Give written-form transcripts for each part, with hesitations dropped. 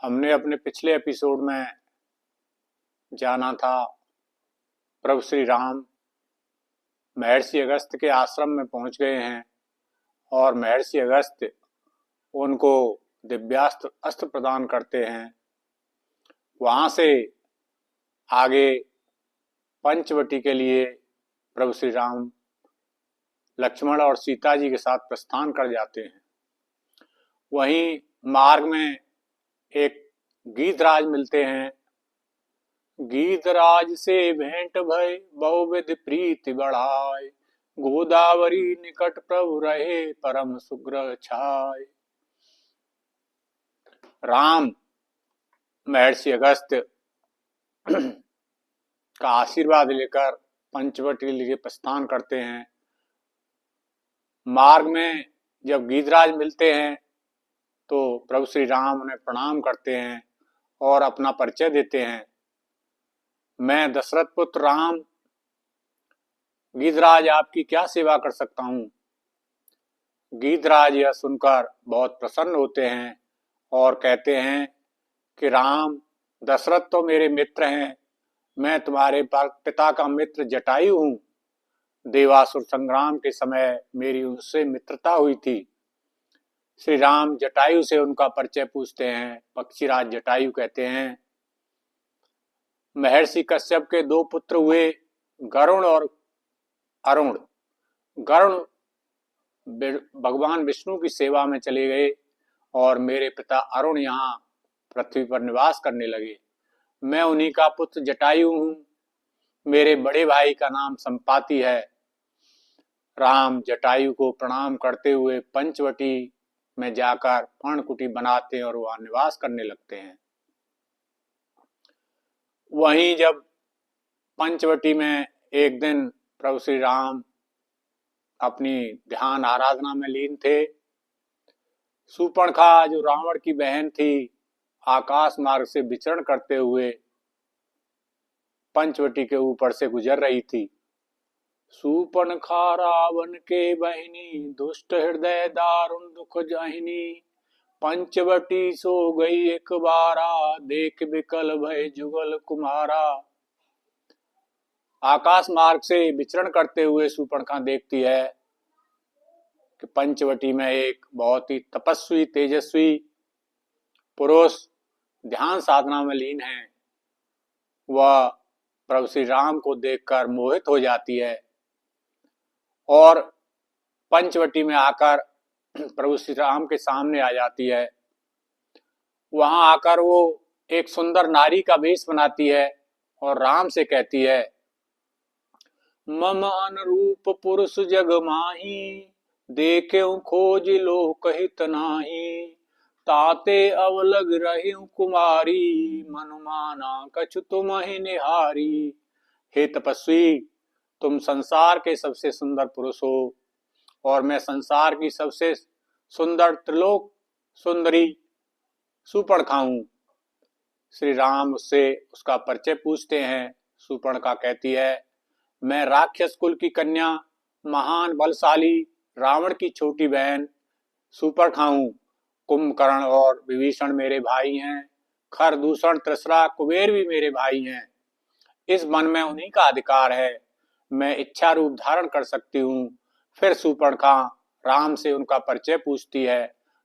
हमने अपने पिछले एपिसोड में जाना था प्रभु श्री राम महर्षि अगस्त्य के आश्रम में पहुंच गए हैं और महर्षि अगस्त्य उनको दिव्यास्त्र अस्त्र प्रदान करते हैं। वहां से आगे पंचवटी के लिए प्रभु श्री राम लक्ष्मण और सीता जी के साथ प्रस्थान कर जाते हैं। वहीं मार्ग में एक गीधराज मिलते हैं। गीधराज से भेंट भय बहुविध प्रीति बढ़ाए, गोदावरी निकट प्रभु रहे परम सुग्रह छाय। राम महर्षि अगस्त्य का आशीर्वाद लेकर पंचवटी के लिए प्रस्थान करते हैं। मार्ग में जब गीधराज मिलते हैं तो प्रभु श्री राम उन्हें प्रणाम करते हैं और अपना परिचय देते हैं। मैं दशरथ पुत्र राम गीधराज आपकी क्या सेवा कर सकता हूँ। गीधराज यह सुनकर बहुत प्रसन्न होते हैं और कहते हैं कि राम, दशरथ तो मेरे मित्र हैं, मैं तुम्हारे पिता का मित्र जटायु हूँ। देवासुर संग्राम के समय मेरी उससे मित्रता हुई थी। श्री राम जटायु से उनका परिचय पूछते हैं। पक्षीराज जटायु कहते हैं, महर्षि कश्यप के दो पुत्र हुए, गरुण और अरुण। गरुण भगवान विष्णु की सेवा में चले गए और मेरे पिता अरुण यहाँ पृथ्वी पर निवास करने लगे। मैं उन्हीं का पुत्र जटायु हूँ। मेरे बड़े भाई का नाम संपाति है। राम जटायु को प्रणाम करते हुए पंचवटी में जाकर पर्णकुटी बनाते हैं और वहां निवास करने लगते हैं। वहीं जब पंचवटी में एक दिन प्रभु श्री राम अपनी ध्यान आराधना में लीन थे, शूर्पणखा जो रावण की बहन थी, आकाश मार्ग से विचरण करते हुए पंचवटी के ऊपर से गुजर रही थी। शूर्पणखा रावण के बहिनी, दुष्ट हृदय दारुण दुख जाहिनी। पंचवटी सो गई एक बारा, देख विकल भय जुगल कुमारा। आकाश मार्ग से विचरण करते हुए शूर्पणखा देखती है कि पंचवटी में एक बहुत ही तपस्वी तेजस्वी पुरुष ध्यान साधना में लीन है। वह प्रभु श्री राम को देखकर मोहित हो जाती है और पंचवटी में आकर प्रभु श्री राम के सामने आ जाती है। वहां आकर वो एक सुंदर नारी का वेश बनाती है और राम से कहती है, मम अनुरूप पुरुष जग माही, देखेउ खोज लोक हित नाही। ताते अवलग रहिउ कुमारी, मनुमाना कछु तुमहि निहारी। हे तपस्वी, तुम संसार के सबसे सुंदर पुरुष हो और मैं संसार की सबसे सुंदर त्रिलोक सुंदरी शूर्पणखा हूँ। श्री राम उससे उसका परिचय पूछते हैं। शूर्पणखा कहती है, मैं राक्षस कुल की कन्या, महान बलशाली रावण की छोटी बहन शूर्पणखा हूँ। कुंभकर्ण और विभीषण मेरे भाई हैं। खरदूषण त्रिसरा कुबेर भी मेरे भाई हैं। इस वन में उन्हीं का अधिकार है। मैं इच्छा रूप धारण कर सकती हूँ। फिर शूर्पणखा राम से उनका परिचय पूछती है।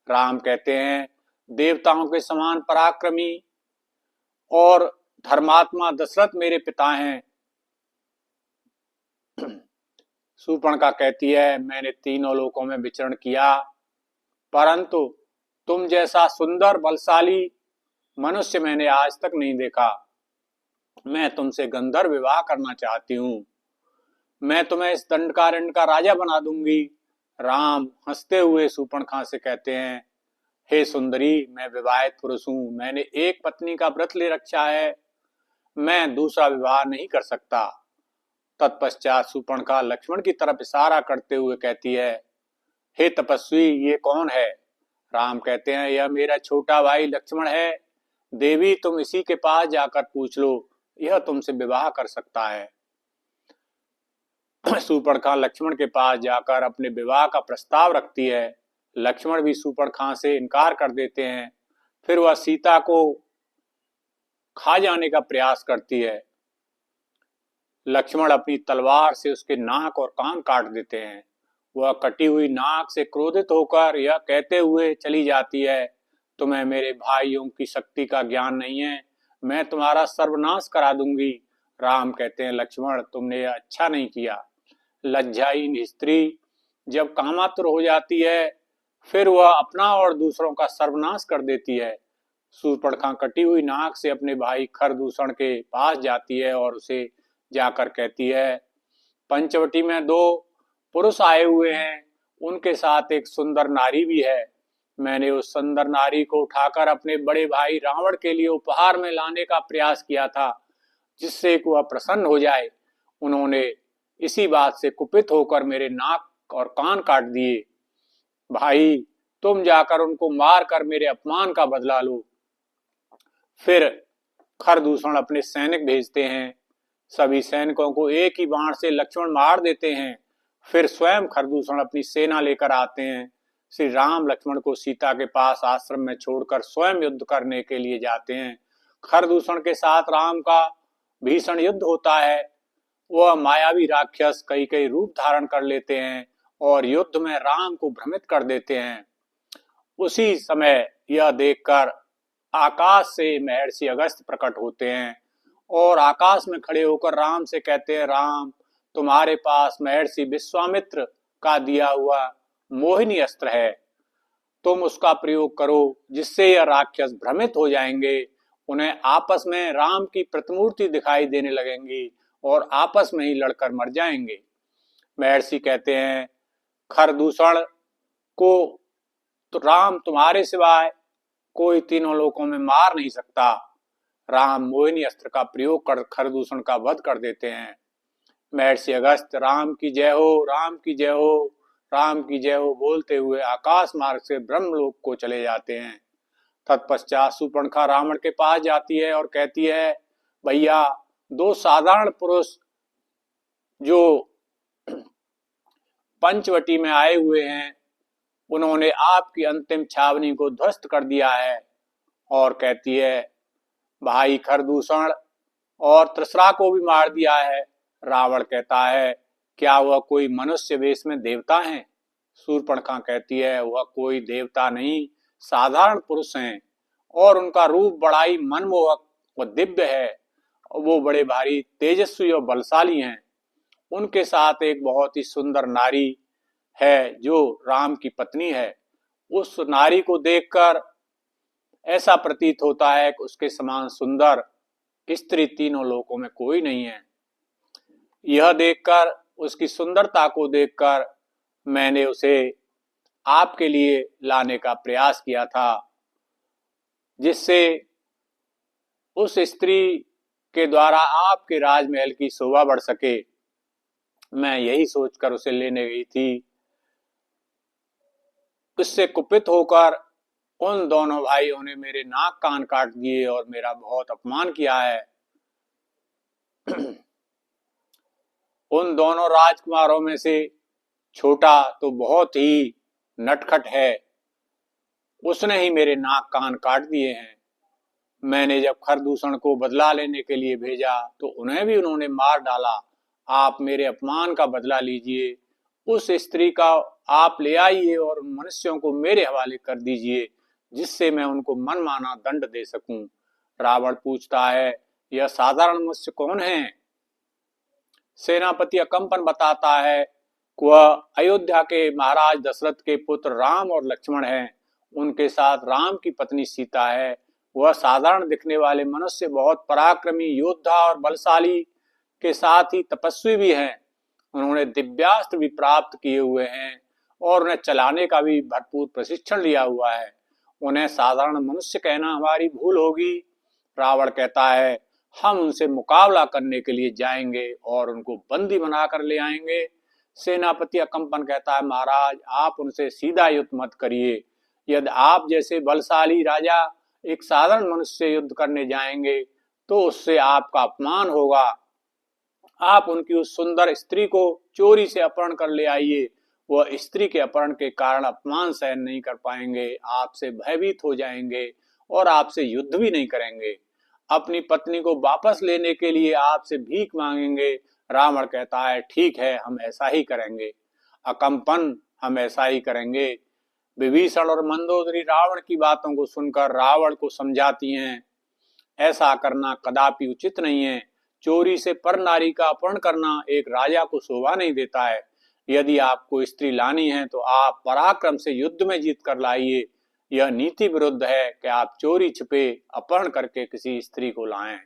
राम कहते हैं, देवताओं के समान पराक्रमी और धर्मात्मा दशरथ मेरे पिता हैं। शूर्पणखा कहती है, मैंने तीनों लोकों में विचरण किया, परंतु तुम जैसा सुंदर बलशाली मनुष्य मैंने आज तक नहीं देखा। मैं तुमसे गंधर्व विवाह करना चाहती हूँ। मैं तुम्हें इस दंडकारण्य का राजा बना दूंगी। राम हंसते हुए शूर्पणखा से कहते हैं, हे सुंदरी, मैं विवाहित पुरुष हूँ। मैंने एक पत्नी का व्रत ले रखा है। मैं दूसरा विवाह नहीं कर सकता। तत्पश्चात शूर्पणखा लक्ष्मण की तरफ इशारा करते हुए कहती है, हे तपस्वी, ये कौन है। राम कहते हैं, यह मेरा छोटा भाई लक्ष्मण है। देवी, तुम इसी के पास जाकर पूछ लो, यह तुमसे विवाह कर सकता है। शूर्पणखा लक्ष्मण के पास जाकर अपने विवाह का प्रस्ताव रखती है। लक्ष्मण भी शूर्पणखा से इनकार कर देते हैं। फिर वह सीता को खा जाने का प्रयास करती है। लक्ष्मण अपनी तलवार से उसके नाक और कान काट देते हैं। वह कटी हुई नाक से क्रोधित होकर यह कहते हुए चली जाती है, तुम्हें मेरे भाइयों की शक्ति का ज्ञान नहीं है, मैं तुम्हारा सर्वनाश करा दूंगी। राम कहते हैं, लक्ष्मण तुमने यह अच्छा नहीं किया। लज्जाहीन स्त्री जब कामातुर हो जाती है फिर वह अपना और दूसरों का सर्वनाश कर देती है। शूर्पणखा कटी हुई नाक से अपने भाई खरदूषण के पास जाती है और उसे जाकर कहती है, पंचवटी में 2 पुरुष आए हुए हैं, उनके साथ एक सुंदर नारी भी है। मैंने उस सुंदर नारी को उठाकर अपने बड़े भाई रावण के लिए उपहार में लाने का प्रयास किया था, जिससे कि वह प्रसन्न हो जाए। उन्होंने इसी बात से कुपित होकर मेरे नाक और कान काट दिए। भाई तुम जाकर उनको मार कर मेरे अपमान का बदला लो। फिर खरदूषण अपने सैनिक भेजते हैं। सभी सैनिकों को एक ही बाण से लक्ष्मण मार देते हैं। फिर स्वयं खरदूषण अपनी सेना लेकर आते हैं। श्री राम लक्ष्मण को सीता के पास आश्रम में छोड़कर स्वयं युद्ध करने के लिए जाते हैं। खरदूषण के साथ राम का भीषण युद्ध होता है। वह मायावी राक्षस कई कई रूप धारण कर लेते हैं और युद्ध में राम को भ्रमित कर देते हैं। उसी समय यह देखकर आकाश से महर्षि अगस्त्य प्रकट होते हैं और आकाश में खड़े होकर राम से कहते हैं, राम तुम्हारे पास महर्षि विश्वामित्र का दिया हुआ मोहिनी अस्त्र है, तुम उसका प्रयोग करो, जिससे यह राक्षस भ्रमित हो जाएंगे। उन्हें आपस में राम की प्रतिमूर्ति दिखाई देने लगेंगी और आपस में ही लड़कर मर जाएंगे। महर्षि कहते हैं, खरदूषण को तो राम तुम्हारे सिवाय कोई तीनों लोकों में मार नहीं सकता। राम मोहिनी अस्त्र का प्रयोग कर खरदूषण का वध कर देते हैं। महर्षि अगस्त्य राम की जय हो, राम की जय हो, राम की जय हो बोलते हुए आकाश मार्ग से ब्रह्मलोक को चले जाते हैं। तत्पश्चात शूर्पणखा रावण के पास जाती है और कहती है, भैया 2 साधारण पुरुष जो पंचवटी में आए हुए हैं, उन्होंने आपकी अंतिम छावनी को ध्वस्त कर दिया है। और कहती है, भाई खरदूषण और त्रिसरा को भी मार दिया है। रावण कहता है, क्या वह कोई मनुष्य वेश में देवता हैं? शूर्पणखा कहती है, वह कोई देवता नहीं, साधारण पुरुष हैं और उनका रूप बड़ा ही मनमोहक व दिव्य है। वो बड़े भारी तेजस्वी और बलशाली हैं। उनके साथ एक बहुत ही सुंदर नारी है जो राम की पत्नी है। उस नारी को देखकर ऐसा प्रतीत होता है कि उसके समान सुंदर स्त्री तीनों लोकों में कोई नहीं है। यह देखकर, उसकी सुंदरता को देखकर मैंने उसे आपके लिए लाने का प्रयास किया था, जिससे उस स्त्री के द्वारा आपके राजमहल की शोभा बढ़ सके। मैं यही सोचकर उसे लेने गई थी। उससे कुपित होकर उन दोनों भाइयों ने मेरे नाक कान काट दिए और मेरा बहुत अपमान किया है। उन दोनों राजकुमारों में से छोटा तो बहुत ही नटखट है, उसने ही मेरे नाक कान काट दिए हैं। मैंने जब खरदूषण को बदला लेने के लिए भेजा तो उन्हें भी उन्होंने मार डाला। आप मेरे अपमान का बदला लीजिए, उस स्त्री का आप ले आइए और उन मनुष्यों को मेरे हवाले कर दीजिए, जिससे मैं उनको मनमाना दंड दे सकूं। रावण पूछता है, यह साधारण मनुष्य कौन है? सेनापति अकंपन बताता है कि वह अयोध्या के महाराज दशरथ के पुत्र राम और लक्ष्मण हैं। उनके साथ राम की पत्नी सीता है। वह साधारण दिखने वाले मनुष्य बहुत पराक्रमी योद्धा और बलशाली के साथ ही तपस्वी भी हैं। उन्होंने दिव्यास्त्र भी प्राप्त किए हुए हैं और उन्हें चलाने का भी भरपूर प्रशिक्षण लिया हुआ है। उन्हें साधारण मनुष्य कहना हमारी भूल होगी। रावण कहता है, हम उनसे मुकाबला करने के लिए जाएंगे और उनको बंदी बनाकर ले आएंगे। सेनापति अकंपन कहता है, महाराज आप उनसे सीधा युद्ध मत करिए। यदि आप जैसे बलशाली राजा एक साधारण मनुष्य से युद्ध करने जाएंगे तो उससे आपका अपमान होगा। आप उनकी उस सुंदर स्त्री को चोरी से अपहरण कर ले आइए। वह स्त्री के अपहरण के कारण अपमान सहन नहीं कर पाएंगे, आपसे भयभीत हो जाएंगे और आपसे युद्ध भी नहीं करेंगे। अपनी पत्नी को वापस लेने के लिए आपसे भीख मांगेंगे। रावण कहता है, ठीक है, हम ऐसा ही करेंगे। अकम्पन, हम ऐसा ही करेंगे। विभीषण और मंदोदरी रावण की बातों को सुनकर रावण को समझाती हैं, ऐसा करना कदापि उचित नहीं है। चोरी से पर नारी का अपहरण करना एक राजा को शोभा नहीं देता है। यदि आपको स्त्री लानी है तो आप पराक्रम से युद्ध में जीत कर लाइए। यह नीति विरुद्ध है कि आप चोरी छिपे अपहरण करके किसी स्त्री को लाएं।